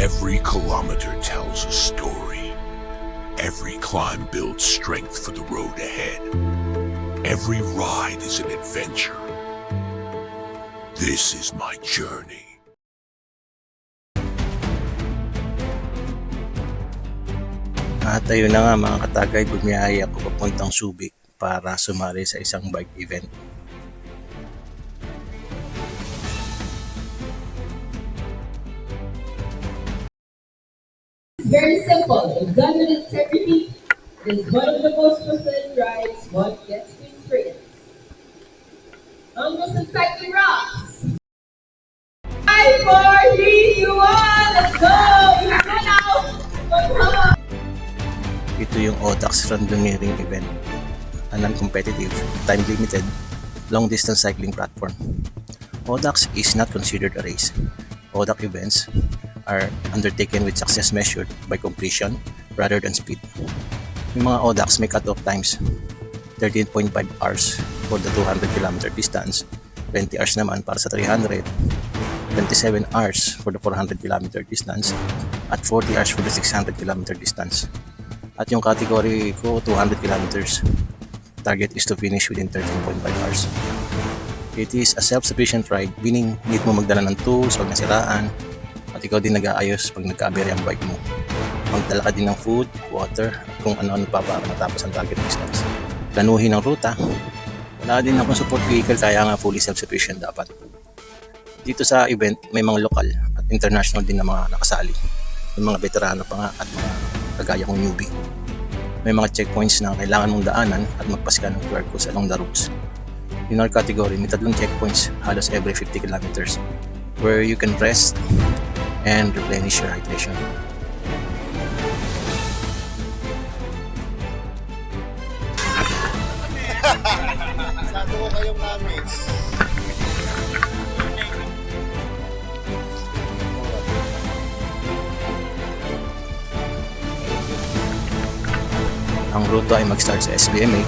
Every kilometer tells a story. Every climb builds strength for the road ahead. Every ride is an adventure. This is my journey. At ayun na nga mga katagay, bumiyaya ako papuntang Subic para sumali sa isang bike event. Very simple. If done with integrity, it is one of the most fulfilling rides one gets to experience. Almost exciting rocks. 5, 4, 3, 2, 1, let's go! You go now! Ito yung ODAX Randonneering event, a non-competitive, time-limited, long-distance cycling platform. ODAX is not considered a race. ODAX events are undertaken with success measured by completion rather than speed. Yung mga ODAX may cut-off times, 13.5 hours for the 200 km distance, 20 hours naman para sa 300, 27 hours for the 400 km distance, at 40 hours for the 600 km distance. At yung category ko, 200 kilometers. Target is to finish within 13.5 hours. It is a self-sufficient ride, meaning need mo magdala ng tools pag nasiraan, at ikaw din nag-aayos pag nagka-aberya ang bike mo. Magdala ka din ng food, water, at kung ano-ano pa para matapos ang target distance. Planuhin ang ruta. Wala din akong support vehicle kaya nga fully self-sufficient dapat. Dito sa event, may mga lokal at international din na mga nakasali. May mga veterano pa nga at mga kagaya kong newbie. May mga checkpoints na kailangan mong daanan at magpas ka ng QR codes along the routes. In our category, may 3 checkpoints halos every 50 kilometers where you can rest and replenish your hydration. Sabi ko kayong namin. Ang ruta ay mag-start sa SBMA,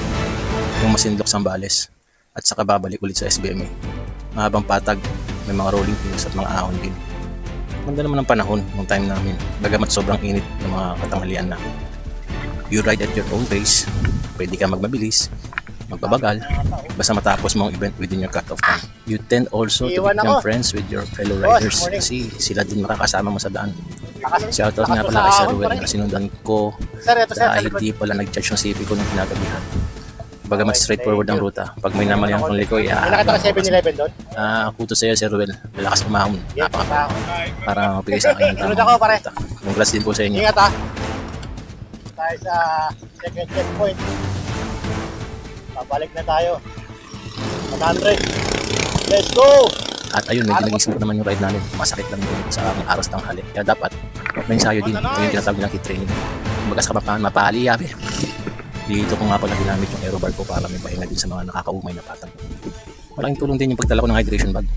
yung Masinloc Zambales, at saka babalik ulit sa SBMA. Mahabang patag, may mga rolling hills at mga ahon din. Ganda naman ang panahon ng time namin, bagamat sobrang init ng mga katanghalian na. You ride at your own pace, pwede ka magmabilis, magbabagal, basta matapos mo ang event within your cut-off time. You tend also to become friends with your fellow riders kasi sila din makakasama mo sa daan. Shoutout nga pala kay Sir Ruel na sinundan ko dahil hindi pala nag-charge yung CP ko nung kinagabihan. Bagamat straightforward ang ruta, pag may namalihan kong likoy, Nakita ka 7-Eleven doon? kuto sa'yo Sir Ruel, malakas umahon, napaka para mapigay sa akin ng Sunod ako, pare. ruta. Congrats din po sa inyo. Ingat ha. Tayo sa second checkpoint. Pabalik na tayo. 100. Let's go! At ayun, medyo naging smooth naman yung ride namin. Masakit lang din sa aros tanghali. Kaya dapat may ensayo din. Yung tinatawag nilang heat training. Kumbaga sa kapahan, mapali yabi. Dito ko nga pala ginamit yung aerobar ko para may pahinga din sa mga nakakaumay na patag. Malaking tulong din yung pagdala ko ng hydration bag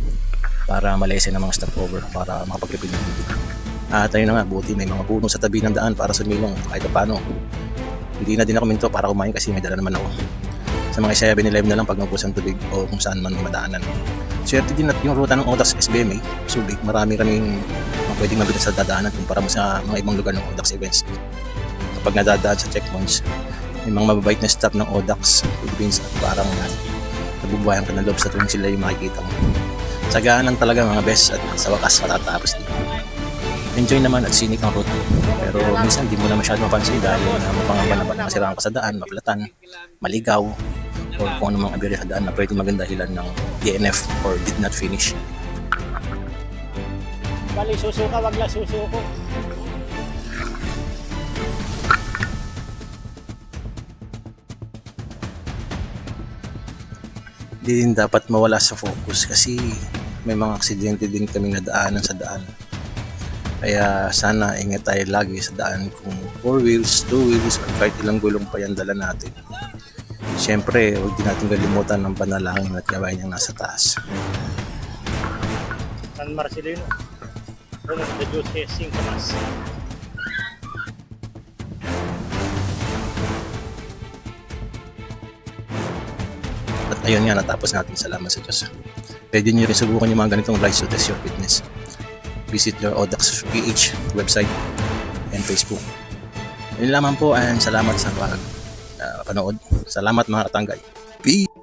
para malesen ang mga stopover para makapag-refill ng tubig. At ayun na nga, buti may mga puno sa tabi ng daan para sumilong kahit paano. Hindi na din ako minto para kumain kasi may dala naman ako. Sa mga 7-Eleven na lang pag magpusan tubig o kung saan man may madaanan. Swerte din at yung ruta ng ODAX SBMA, Subic, marami kaming pwedeng mabilis sa dadaanan kumpara mo sa mga ibang lugar ng ODAX events. Kapag nadadaan sa checkpoints, may mga mababait na staff ng ODAX Philippines at parang nabubuhayan ka ng loob sa tuwing sila yung makikita mo. Sagaan lang talaga mga best at sa wakas matatapos din. Enjoy naman at scenic ang route. Pero minsan di mo na masyado mapansin dahil mapangamba na masiraan ka sa daan, maplatan, maligaw, o kung ano mga aberya sa daan na pwede maganda dahilan ng DNF or did not finish. Bali, susuka, wag lang susuko. Di din dapat mawala sa focus kasi may mga aksidente din kaming nadaanan sa daan. Kaya sana ingat tayo lagi sa daan kung 4 wheels, 2 wheels, or kahit ilang gulong pa yan dala natin. Siyempre, huwag din natin kalimutan ng panalangin at gawain niyang nasa taas. San Marcelino. Uno de Dios es 5 más. At ayun nga, natapos natin. Salamat sa Diyos. Pwede nyo rin subukan yung mga ganitong rides to test your fitness. visit your Audax PH website and Facebook. Yun lamang po and salamat sa panood. Salamat mga katanggay. Peace!